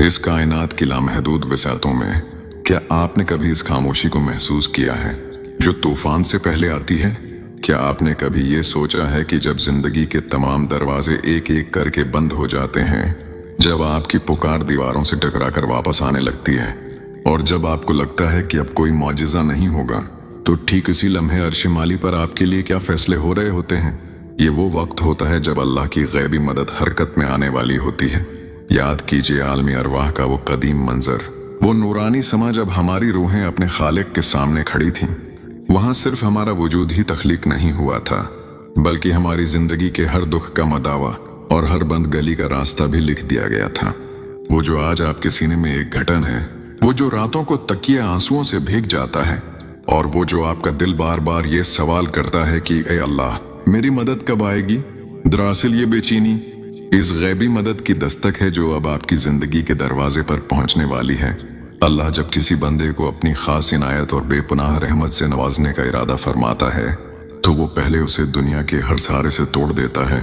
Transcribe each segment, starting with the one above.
اس کائنات کی لامحدود وسعتوں میں کیا آپ نے کبھی اس خاموشی کو محسوس کیا ہے جو طوفان سے پہلے آتی ہے؟ کیا آپ نے کبھی یہ سوچا ہے کہ جب زندگی کے تمام دروازے ایک ایک کر کے بند ہو جاتے ہیں، جب آپ کی پکار دیواروں سے ٹکرا کر واپس آنے لگتی ہے اور جب آپ کو لگتا ہے کہ اب کوئی معجزہ نہیں ہوگا، تو ٹھیک اسی لمحے عرش مالی پر آپ کے لیے کیا فیصلے ہو رہے ہوتے ہیں؟ یہ وہ وقت ہوتا ہے جب اللہ کی غیبی مدد حرکت میں آنے والی ہوتی ہے۔ یاد کیجئے عالمی ارواح کا وہ قدیم منظر، وہ نورانی سما جب ہماری روحیں اپنے خالق کے سامنے کھڑی تھیں۔ وہاں صرف ہمارا وجود ہی تخلیق نہیں ہوا تھا، بلکہ ہماری زندگی کے ہر دکھ کا مداوا اور ہر بند گلی کا راستہ بھی لکھ دیا گیا تھا۔ وہ جو آج آپ کے سینے میں ایک گھٹن ہے، وہ جو راتوں کو تکیے آنسوؤں سے بھیگ جاتا ہے، اور وہ جو آپ کا دل بار بار یہ سوال کرتا ہے کہ اے اللہ میری مدد کب آئے گی؟ دراصل یہ بے چینی اس غیبی مدد کی دستک ہے جو اب آپ کی زندگی کے دروازے پر پہنچنے والی ہے۔ اللہ جب کسی بندے کو اپنی خاص عنایت اور بے پناہ رحمت سے نوازنے کا ارادہ فرماتا ہے تو وہ پہلے اسے دنیا کے ہر سہارے سے توڑ دیتا ہے،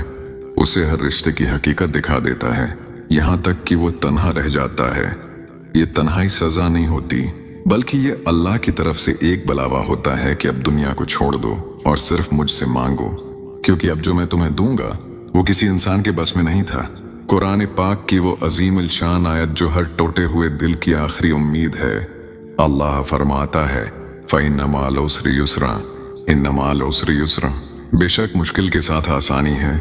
اسے ہر رشتے کی حقیقت دکھا دیتا ہے، یہاں تک کہ وہ تنہا رہ جاتا ہے۔ یہ تنہائی سزا نہیں ہوتی، بلکہ یہ اللہ کی طرف سے ایک بلاوا ہوتا ہے کہ اب دنیا کو چھوڑ دو اور صرف مجھ سے مانگو، کیونکہ اب جو میں تمہیں دوں گا وہ کسی انسان کے بس میں نہیں تھا۔ قرآن پاک کی وہ عظیم الشان آیت جو ہر ٹوٹے ہوئے دل کی آخری امید ہے۔ اللہ فرماتا ہے فَإِنَّ مَعَ الْعُسْرِ يُسْرًا إِنَّ مَعَ الْعُسْرِ يُسْرًا، بے شک مشکل کے ساتھ آسانی ہے،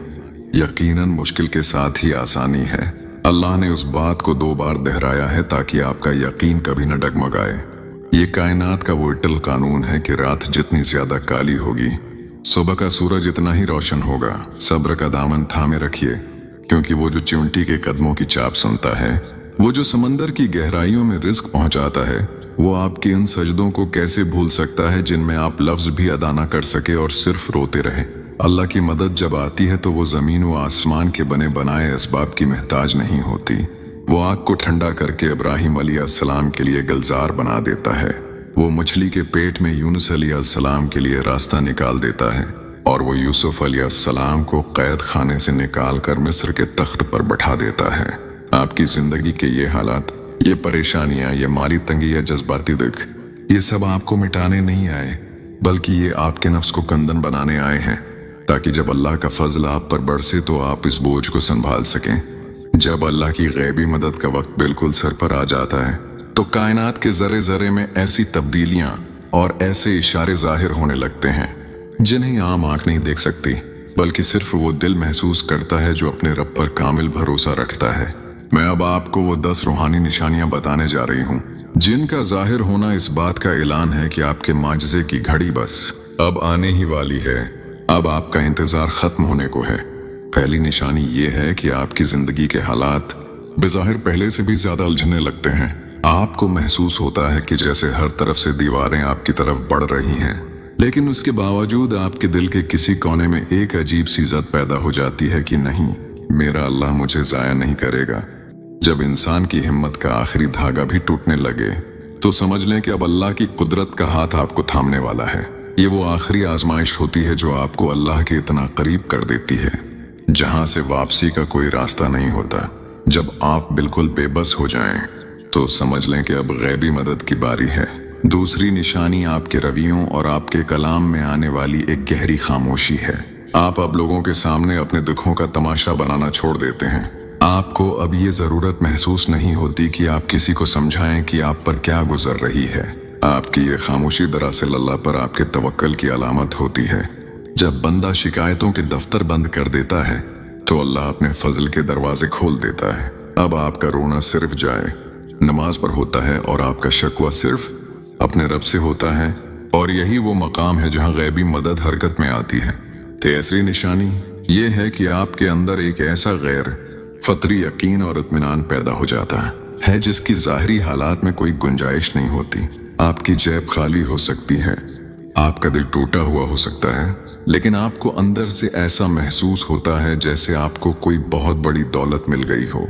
یقیناً مشکل کے ساتھ ہی آسانی ہے۔ اللہ نے اس بات کو 2 بار دہرایا ہے تاکہ آپ کا یقین کبھی نہ ڈگمگائے۔ یہ کائنات کا وہ اٹل قانون ہے کہ رات جتنی زیادہ کالی ہوگی، صبح کا سورج اتنا ہی روشن ہوگا۔ صبر کا دامن تھامے رکھیے، کیونکہ وہ جو چیونٹی کے قدموں کی چاپ سنتا ہے، وہ جو سمندر کی گہرائیوں میں رزق پہنچاتا ہے، وہ آپ کے ان سجدوں کو کیسے بھول سکتا ہے جن میں آپ لفظ بھی ادا نہ کر سکے اور صرف روتے رہے۔ اللہ کی مدد جب آتی ہے تو وہ زمین و آسمان کے بنے بنائے اسباب کی محتاج نہیں ہوتی۔ وہ آگ کو ٹھنڈا کر کے ابراہیم علیہ السلام کے لیے گلزار بنا دیتا ہے، وہ مچھلی کے پیٹ میں یونس علیہ السلام کے لیے راستہ نکال دیتا ہے، اور وہ یوسف علیہ السلام کو قید خانے سے نکال کر مصر کے تخت پر بٹھا دیتا ہے۔ آپ کی زندگی کے یہ حالات، یہ پریشانیاں، یہ مالی تنگی یا جذباتی دکھ، یہ سب آپ کو مٹانے نہیں آئے، بلکہ یہ آپ کے نفس کو کندن بنانے آئے ہیں، تاکہ جب اللہ کا فضل آپ پر برسے تو آپ اس بوجھ کو سنبھال سکیں۔ جب اللہ کی غیبی مدد کا وقت بالکل سر پر آ جاتا ہے تو کائنات کے ذرے ذرے میں ایسی تبدیلیاں اور ایسے اشارے ظاہر ہونے لگتے ہیں جنہیں عام آنکھ نہیں دیکھ سکتی، بلکہ صرف وہ دل محسوس کرتا ہے جو اپنے رب پر کامل بھروسہ رکھتا ہے۔ میں اب آپ کو وہ 10 روحانی نشانیاں بتانے جا رہی ہوں جن کا ظاہر ہونا اس بات کا اعلان ہے کہ آپ کے معجزے کی گھڑی بس اب آنے ہی والی ہے، اب آپ کا انتظار ختم ہونے کو ہے۔ پہلی نشانی یہ ہے کہ آپ کی زندگی کے حالات بظاہر پہلے سے بھی زیادہ الجھنے لگتے ہیں۔ آپ کو محسوس ہوتا ہے کہ جیسے ہر طرف سے دیواریں آپ کی طرف بڑھ رہی ہیں، لیکن اس کے باوجود آپ کے دل کے کسی کونے میں ایک عجیب سی ضد پیدا ہو جاتی ہے کہ نہیں، میرا اللہ مجھے ضائع نہیں کرے گا۔ جب انسان کی ہمت کا آخری دھاگا بھی ٹوٹنے لگے تو سمجھ لیں کہ اب اللہ کی قدرت کا ہاتھ آپ کو تھامنے والا ہے۔ یہ وہ آخری آزمائش ہوتی ہے جو آپ کو اللہ کے اتنا قریب کر دیتی ہے جہاں سے واپسی کا کوئی راستہ نہیں ہوتا۔ جب آپ بالکل بے بس ہو جائیں تو سمجھ لیں کہ اب غیبی مدد کی باری ہے۔ دوسری نشانی آپ کے رویوں اور آپ کے کلام میں آنے والی ایک گہری خاموشی ہے۔ آپ اب لوگوں کے سامنے اپنے دکھوں کا تماشا بنانا چھوڑ دیتے ہیں۔ آپ کو اب یہ ضرورت محسوس نہیں ہوتی کہ آپ کسی کو سمجھائیں کہ آپ پر کیا گزر رہی ہے۔ آپ کی یہ خاموشی دراصل اللہ پر آپ کے توکل کی علامت ہوتی ہے۔ جب بندہ شکایتوں کے دفتر بند کر دیتا ہے تو اللہ اپنے فضل کے دروازے کھول دیتا ہے۔ اب آپ کا رونا صرف جائے نماز پر ہوتا ہے اور آپ کا شکوہ صرف اپنے رب سے ہوتا ہے، اور یہی وہ مقام ہے جہاں غیبی مدد حرکت میں آتی ہے۔ تیسری نشانی یہ ہے کہ آپ کے اندر ایک ایسا غیر فطری یقین اور اطمینان پیدا ہو جاتا ہے جس کی ظاہری حالات میں کوئی گنجائش نہیں ہوتی۔ آپ کی جیب خالی ہو سکتی ہے، آپ کا دل ٹوٹا ہوا ہو سکتا ہے، لیکن آپ کو اندر سے ایسا محسوس ہوتا ہے جیسے آپ کو کوئی بہت بڑی دولت مل گئی ہو۔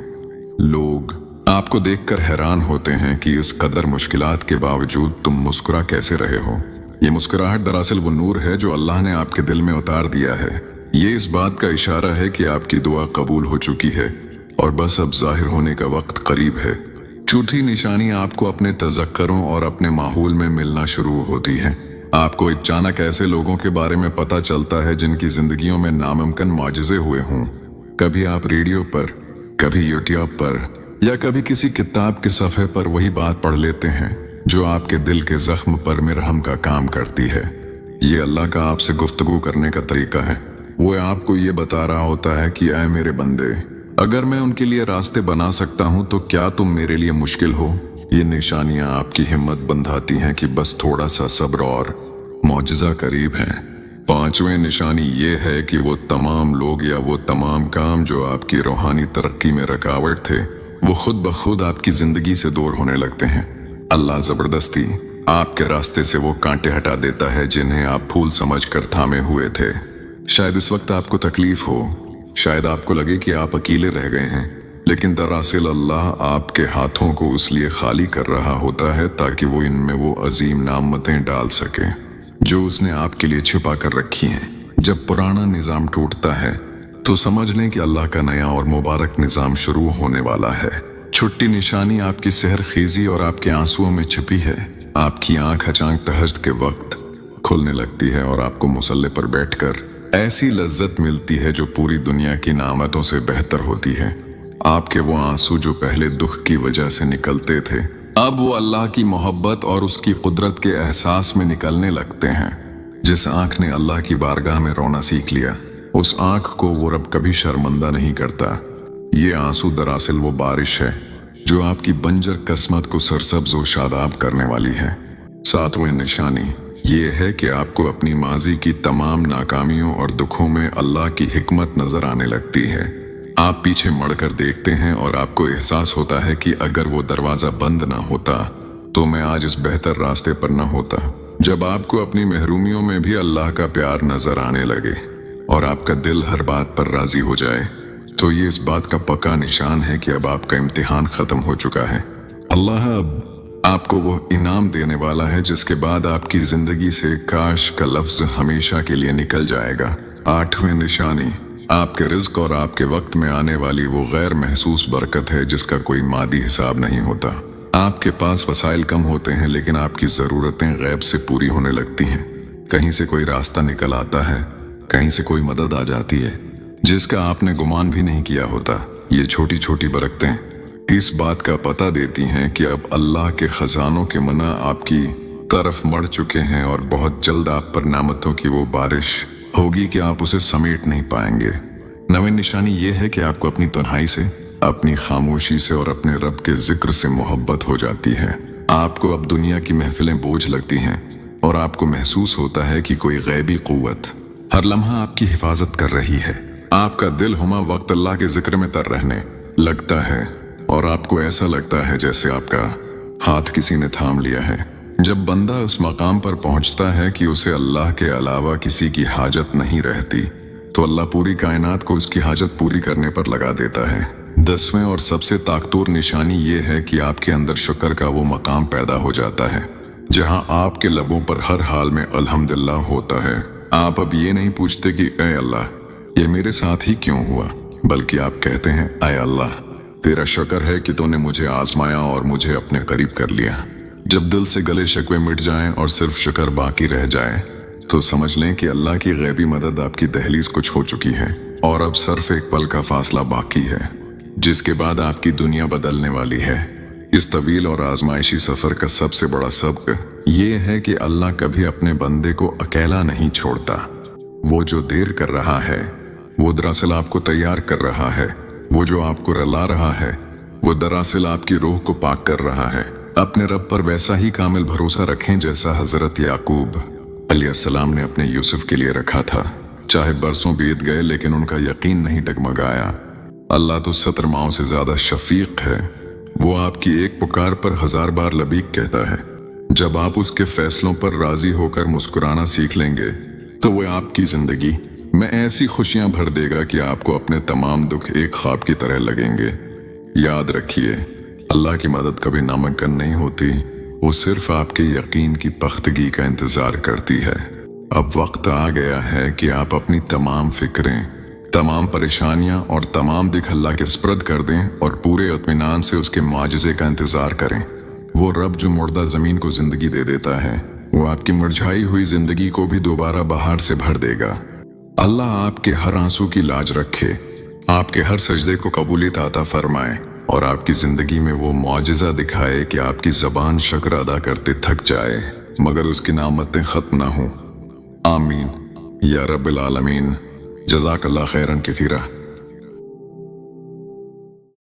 لوگ آپ کو دیکھ کر حیران ہوتے ہیں کہ اس قدر مشکلات کے باوجود تم مسکرا کیسے رہے ہو۔ یہ مسکراہٹ دراصل وہ نور ہے جو اللہ نے آپ کے دل میں اتار دیا ہے۔ یہ اس بات کا اشارہ ہے کہ آپ کی دعا قبول ہو چکی ہے اور بس اب ظاہر ہونے کا وقت قریب ہے۔ चौथी निशानी आपको अपने तज़क्करों और अपने माहौल में मिलना शुरू होती है। आपको अचानक ऐसे लोगों के बारे में पता चलता है जिनकी जिंदगियों में नामुमकिन मौजज़े हुए हों। कभी आप रेडियो पर, कभी यूट्यूब पर या कभी किसी किताब के सफ़े पर वही बात पढ़ लेते हैं जो आपके दिल के जख्म पर मरहम का काम करती है। ये अल्लाह का आपसे गुफ्तगू करने का तरीका है। वो आपको ये बता रहा होता है कि ऐ मेरे बंदे, अगर मैं उनके लिए रास्ते बना सकता हूं तो क्या तुम मेरे लिए मुश्किल हो। ये निशानियां आपकी हिम्मत बंधाती हैं कि बस थोड़ा सा सब्र और मौजज़ा करीब है। पांचवें निशानी ये है कि वो तमाम लोग या वो तमाम काम जो आपकी रूहानी तरक्की में रुकावट थे, वो खुद ब खुद आपकी जिंदगी से दूर होने लगते हैं। अल्लाह जबरदस्ती आपके रास्ते से वो कांटे हटा देता है जिन्हें आप फूल समझकर थामे हुए थे। शायद इस वक्त आपको तकलीफ हो, शायद आपको लगे कि आप अकेले रह गए हैं, लेकिन दरअसल अल्लाह आपके हाथों को इसलिए खाली कर रहा होता है ताकि वो इनमें वो अजीम नामतें डाल सके जो उसने आपके लिए छिपा कर रखी हैं। जब पुराना निज़ाम टूटता है तो समझ लें कि अल्लाह का नया और मुबारक निज़ाम शुरू होने वाला है। छठी निशानी आपकी सहर खेजी और आपके आंसुओं में छिपी है। आपकी आंख अचानक तहज्जुद के वक्त खुलने लगती है और आपको मुसल्ले पर बैठकर ऐसी लज्जत मिलती है जो पूरी दुनिया की नामतों से बेहतर होती है। आपके वो आंसू जो पहले दुख की वजह से निकलते थे, अब वो अल्लाह की मोहब्बत और उसकी कुदरत के एहसास में निकलने लगते हैं। जिस आंख ने अल्लाह की बारगाह में रोना सीख लिया, उस आंख को वो रब कभी शर्मिंदा नहीं करता। ये आंसू दरअसल वो बारिश है जो आपकी बंजर किस्मत को सरसब्ज और शादाब करने वाली है। सातवें निशानी ये है कि आपको अपनी माजी की तमाम नाकामियों और दुखों में अल्लाह की हिकमत नजर आने लगती है। आप पीछे मुड़कर देखते हैं और आपको एहसास होता है कि अगर वो दरवाजा बंद ना होता तो मैं आज इस बेहतर रास्ते पर ना होता। जब आपको अपनी महरूमियों में भी अल्लाह का प्यार नजर आने लगे और आपका दिल हर बात पर राजी हो जाए, तो ये इस बात का पक्का निशान है कि अब आपका इम्तिहान खत्म हो चुका है। अल्लाह अब आपको वो इनाम देने वाला है जिसके बाद आपकी जिंदगी से काश का लफ्ज हमेशा के लिए निकल जाएगा। आठवें निशानी आपके रिज्क और आपके वक्त में आने वाली वो गैर महसूस बरकत है जिसका कोई मादी हिसाब नहीं होता। आपके पास वसाइल कम होते हैं लेकिन आपकी जरूरतें गैब से पूरी होने लगती हैं। कहीं से कोई रास्ता निकल आता है, कहीं से कोई मदद आ जाती है जिसका आपने गुमान भी नहीं किया होता। ये छोटी छोटी बरकतें इस बात का पता देती हैं कि अब अल्लाह के खजानों के मना आपकी तरफ मड़ चुके हैं और बहुत जल्द आप पर नामतों की वो बारिश होगी कि आप उसे समेट नहीं पाएंगे। नवीं निशानी ये है कि आपको अपनी तन्हाई से, अपनी खामोशी से और अपने रब के जिक्र से मोहब्बत हो जाती है। आपको अब दुनिया की महफिलें बोझ लगती हैं और आपको महसूस होता है कि कोई गैबी कुव्वत हर लम्हा आपकी हिफाजत कर रही है। आपका दिल हुमा वक्त अल्लाह के जिक्र में तर रहने लगता है और आपको ऐसा लगता है जैसे आपका हाथ किसी ने थाम लिया है। जब बंदा उस मकाम पर पहुंचता है कि उसे अल्लाह के अलावा किसी की हाजत नहीं रहती, तो अल्लाह पूरी कायनात को उसकी हाजत पूरी करने पर लगा देता है। 10वें और सबसे ताकतवर निशानी ये है कि आपके अंदर शुक्र का वो मकाम पैदा हो जाता है जहां आपके लबों पर हर हाल में अल्हम्दुलिल्लाह होता है। आप अब ये नहीं पूछते कि ऐ अल्लाह ये मेरे साथ ही क्यों हुआ, बल्कि आप कहते हैं ऐ अल्लाह तेरा शुक्र है कि तूने मुझे आजमाया और मुझे अपने करीब कर लिया। जब दिल से गले शिकवे मिट जाएं और सिर्फ शुक्र बाकी रह जाए तो समझ लें कि अल्लाह की गैबी मदद आपकी दहलीज को छू चुकी है और अब सिर्फ एक पल का फासला बाकी है जिसके बाद आपकी दुनिया बदलने वाली है। इस तवील और आजमाइशी सफर का सबसे बड़ा सबक ये है कि अल्लाह कभी अपने बंदे को अकेला नहीं छोड़ता। वो जो देर कर रहा है वो दरअसल आपको तैयार कर रहा है। वो जो आपको रला रहा है वो दरअसल आपकी रूह को पाक कर रहा है। अपने रब पर वैसा ही कामिल भरोसा रखें जैसा हजरत याकूब अलैहिस्सलाम ने अपने यूसुफ के लिए रखा था। चाहे बरसों बीत गए लेकिन उनका यकीन नहीं डगमगाया। अल्लाह तो 70 माओं से ज्यादा शफीक है। वो आपकी एक पुकार पर 1000 बार लबीक कहता है। जब आप उसके फैसलों पर राजी होकर मुस्कुराना सीख लेंगे तो वो आपकी जिंदगी में ऐसी खुशियां भर देगा कि आपको अपने तमाम दुख एक ख्वाब की तरह लगेंगे। याद रखिए, अल्लाह की मदद कभी नामुमकिन नहीं होती, वो सिर्फ आपके यकीन की पख्तगी का इंतजार करती है। अब वक्त आ गया है कि आप अपनी तमाम फिक्रें तमाम परेशानियां और तमाम दिख अल्लाह के स्पर्द कर दें और पूरे इत्मीनान से उसके माजिज़े का इंतजार करें। वो रब जो मुर्दा जमीन को जिंदगी दे देता है, वो आपकी मुरझाई हुई जिंदगी को भी दोबारा बहार से भर देगा। अल्लाह आपके हर आंसू की लाज रखे, आपके हर सजदे को कबूलियत अता फरमाए और आपकी जिंदगी में वो मौजिज़ा दिखाए कि आपकी जबान शुक्र अदा करते थक जाए मगर उसकी नामतें खत्म ना हो। आमीन या रब्बिल आलमीन। जज़ाकल्लाह खैरन कसीरा।